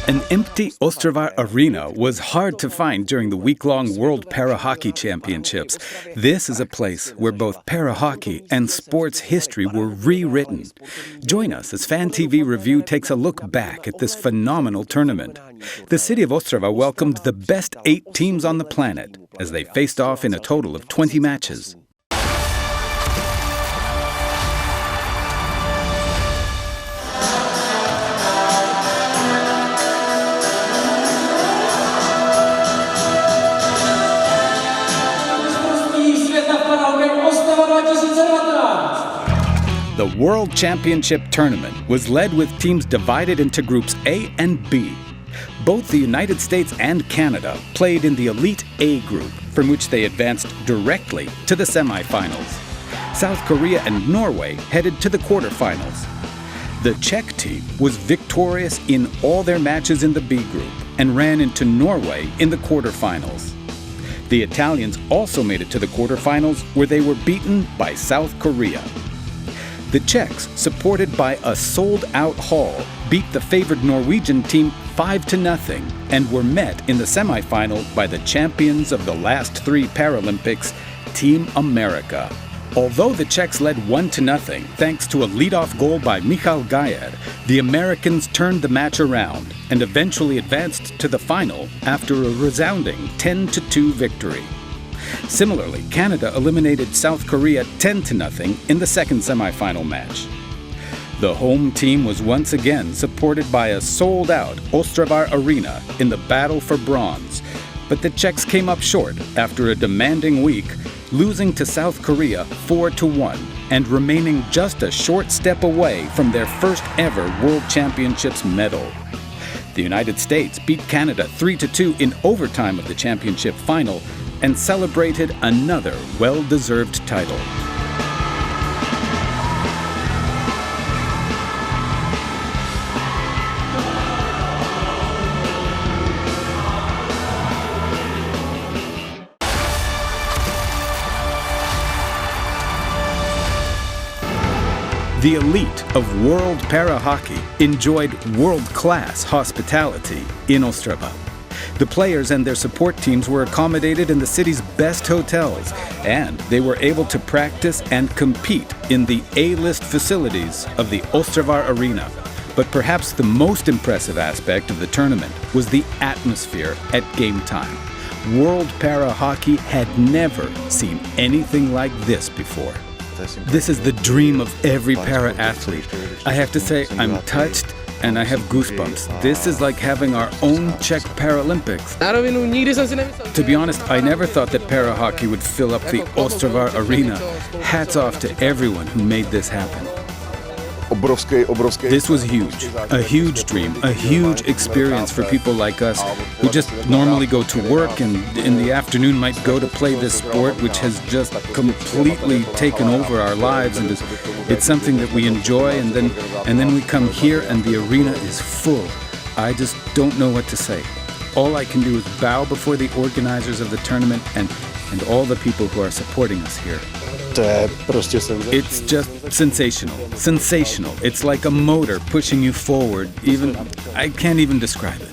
An empty Ostrava Arena was hard to find during the week-long World Para-Hockey Championships. This is a place where both para-hockey and sports history were rewritten. Join us as Fan TV Review takes a look back at this phenomenal tournament. The city of Ostrava welcomed the best 8 teams on the planet as they faced off in a total of 20 matches. The World Championship Tournament was led with teams divided into Groups A and B. Both the United States and Canada played in the Elite A group, from which they advanced directly to the semifinals. South Korea and Norway headed to the quarterfinals. The Czech team was victorious in all their matches in the B group and ran into Norway in the quarterfinals. The Italians also made it to the quarterfinals, where they were beaten by South Korea. The Czechs, supported by a sold-out hall, beat the favored Norwegian team 5-0 and were met in the semifinal by the champions of the last 3 Paralympics, Team America. Although the Czechs led 1-0 thanks to a leadoff goal by Michal Gajer, the Americans turned the match around and eventually advanced to the final after a resounding 10-2 victory. Similarly, Canada eliminated South Korea 10-0 in the second semifinal match. The home team was once again supported by a sold-out Ostrava Arena in the battle for bronze, but the Czechs came up short after a demanding week, losing to South Korea 4-1 and remaining just a short step away from their first ever World Championships medal. The United States beat Canada 3-2 in overtime of the championship final and celebrated another well-deserved title. The elite of world para-hockey enjoyed world-class hospitality in Ostrava. The players and their support teams were accommodated in the city's best hotels, and they were able to practice and compete in the A-list facilities of the Ostrava Arena. But perhaps the most impressive aspect of the tournament was the atmosphere at game time. World para-hockey had never seen anything like this before. This is the dream of every para-athlete. I have to say, I'm touched and I have goosebumps. This is like having our own Czech Paralympics. To be honest, I never thought that para-hockey would fill up the Ostrava Arena. Hats off to everyone who made this happen. This was huge. A huge dream, a huge experience for people like us who just normally go to work and in the afternoon might go to play this sport, which has just completely taken over our lives, and it's something that we enjoy, and then we come here and the arena is full. I just don't know what to say. All I can do is bow before the organizers of the tournament and all the people who are supporting us here. It's just sensational. It's like a motor pushing you forward. I can't even describe it.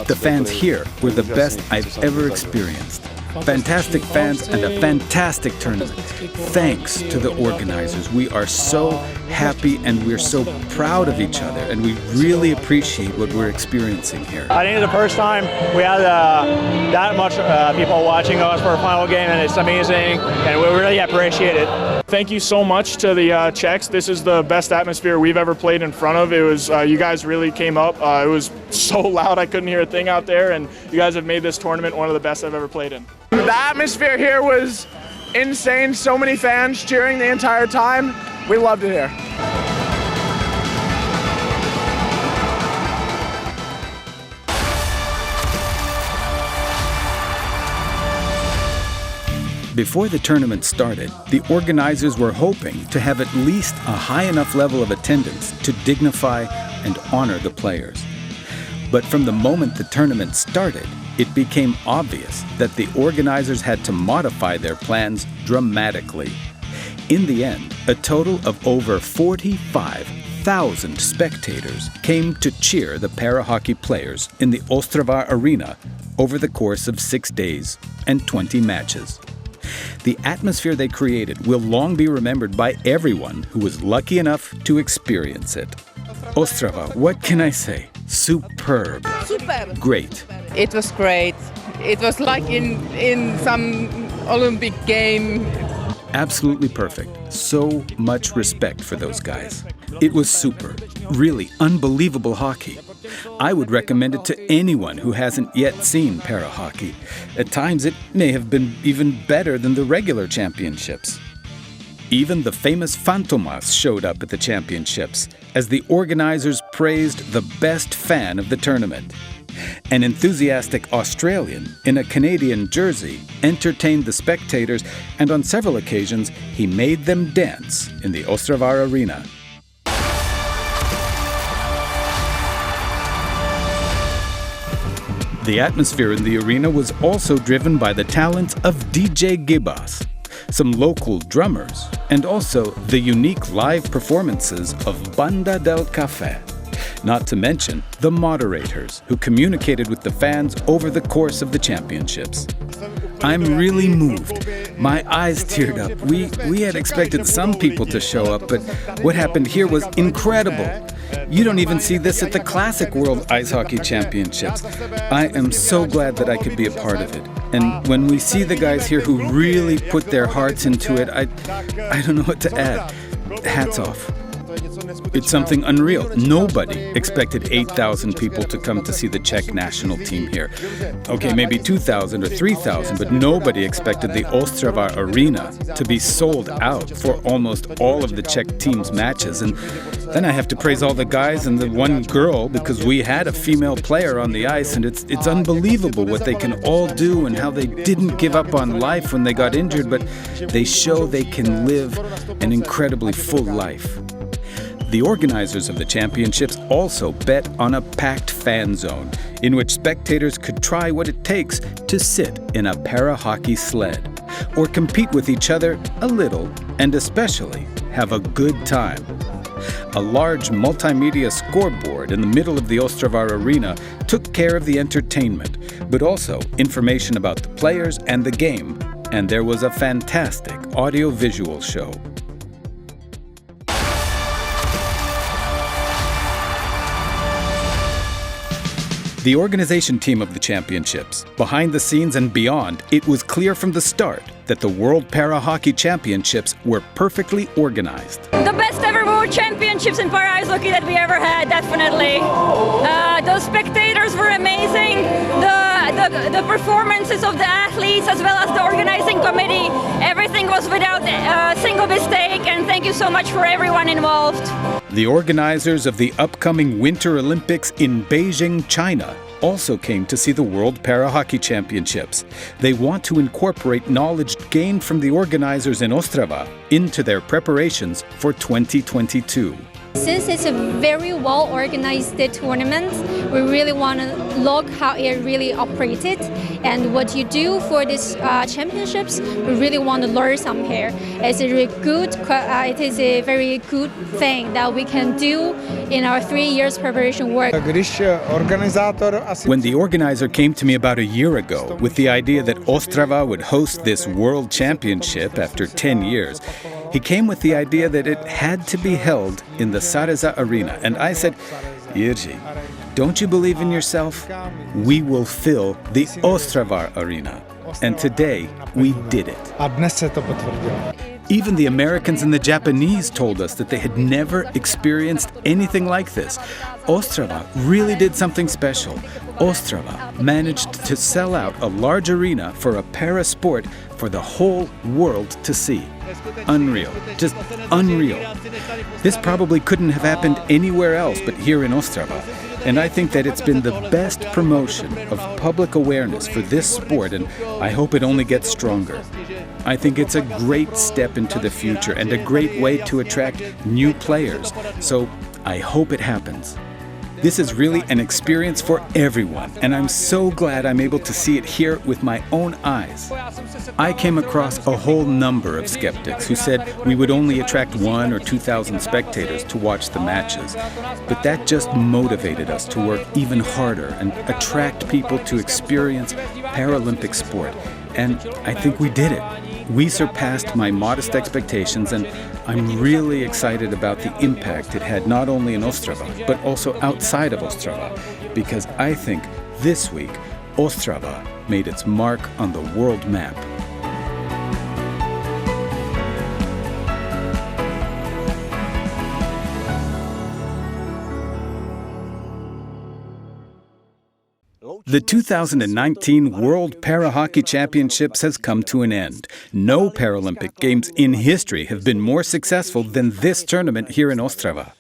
The fans here were the best I've ever experienced. Fantastic fans and a fantastic tournament. Thanks to the organizers. We are so happy and we're so proud of each other, and we really appreciate what we're experiencing here. I think it's the first time we had that much people watching us for a final game, and it's amazing, and we really appreciate it. Thank you so much to the Czechs. This is the best atmosphere we've ever played in front of. It was you guys really came up. It was so loud I couldn't hear a thing out there, and you guys have made this tournament one of the best I've ever played in. The atmosphere here was insane. So many fans cheering the entire time. We loved it here. Before the tournament started, the organizers were hoping to have at least a high enough level of attendance to dignify and honor the players. But from the moment the tournament started, it became obvious that the organizers had to modify their plans dramatically. In the end, a total of over 45 1,000 spectators came to cheer the para-hockey players in the Ostrava Arena over the course of 6 days and 20 matches. The atmosphere they created will long be remembered by everyone who was lucky enough to experience it. Ostrava, what can I say? Superb. Superb. Great. It was great. It was like in some Olympic game. Absolutely perfect. So much respect for those guys. It was super. Really unbelievable hockey. I would recommend it to anyone who hasn't yet seen para-hockey. At times it may have been even better than the regular championships. Even the famous Fantomas showed up at the championships as the organizers praised the best fan of the tournament. An enthusiastic Australian in a Canadian jersey entertained the spectators, and on several occasions he made them dance in the Ostrava Arena. The atmosphere in the arena was also driven by the talents of DJ Gibas, some local drummers, and also the unique live performances of Banda del Café. Not to mention the moderators who communicated with the fans over the course of the championships. I'm really moved. My eyes teared up. We had expected some people to show up, but what happened here was incredible. You don't even see this at the Classic World Ice Hockey Championships. I am so glad that I could be a part of it. And when we see the guys here who really put their hearts into it, I don't know what to add. Hats off. It's something unreal. Nobody expected 8,000 people to come to see the Czech national team here. Okay, maybe 2,000 or 3,000, but nobody expected the Ostrava Arena to be sold out for almost all of the Czech team's matches. And then I have to praise all the guys and the one girl, because we had a female player on the ice, and it's unbelievable what they can all do and how they didn't give up on life when they got injured, but they show they can live an incredibly full life. The organizers of the championships also bet on a packed fan zone in which spectators could try what it takes to sit in a para-hockey sled or compete with each other a little and especially have a good time. A large multimedia scoreboard in the middle of the Ostrava Arena took care of the entertainment, but also information about the players and the game, and there was a fantastic audio-visual show. The organization team of the championships, behind the scenes and beyond, it was clear from the start that the World Para-Hockey Championships were perfectly organized. The best ever World Championships in para ice hockey that we ever had, definitely. Those spectators were amazing. The performances of the athletes as well as the organizing committee, everything was without a single mistake, and thank you so much for everyone involved. The organizers of the upcoming Winter Olympics in Beijing, China, also came to see the World Para-Hockey Championships. They want to incorporate knowledge gained from the organizers in Ostrava into their preparations for 2022. Since it's a very well-organized tournament, we really want to look how it really operated and what you do for these championships. We really want to learn some here. It's a really good. It is a very good thing that we can do in our 3 years preparation work. When the organizer came to me about a year ago with the idea that Ostrava would host this World Championship after 10 years, he came with the idea that it had to be held in the Sareza Arena. And I said, Jiří, don't you believe in yourself? We will fill the Ostrava Arena. And today, we did it. Even the Americans and the Japanese told us that they had never experienced anything like this. Ostrava really did something special. Ostrava managed to sell out a large arena for a para sport for the whole world to see. Unreal. Just unreal. This probably couldn't have happened anywhere else but here in Ostrava. And I think that it's been the best promotion of public awareness for this sport, and I hope it only gets stronger. I think it's a great step into the future and a great way to attract new players. So I hope it happens. This is really an experience for everyone, and I'm so glad I'm able to see it here with my own eyes. I came across a whole number of skeptics who said we would only attract 1,000 or 2,000 spectators to watch the matches, but that just motivated us to work even harder and attract people to experience Paralympic sport, and I think we did it. We surpassed my modest expectations, and I'm really excited about the impact it had not only in Ostrava, but also outside of Ostrava, because I think this week, Ostrava made its mark on the world map. The 2019 World Para-Hockey Championships has come to an end. No Paralympic Games in history have been more successful than this tournament here in Ostrava.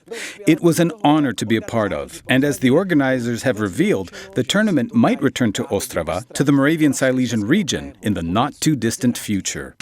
It was an honor to be a part of, and as the organizers have revealed, the tournament might return to Ostrava, to the Moravian Silesian region, in the not-too-distant future.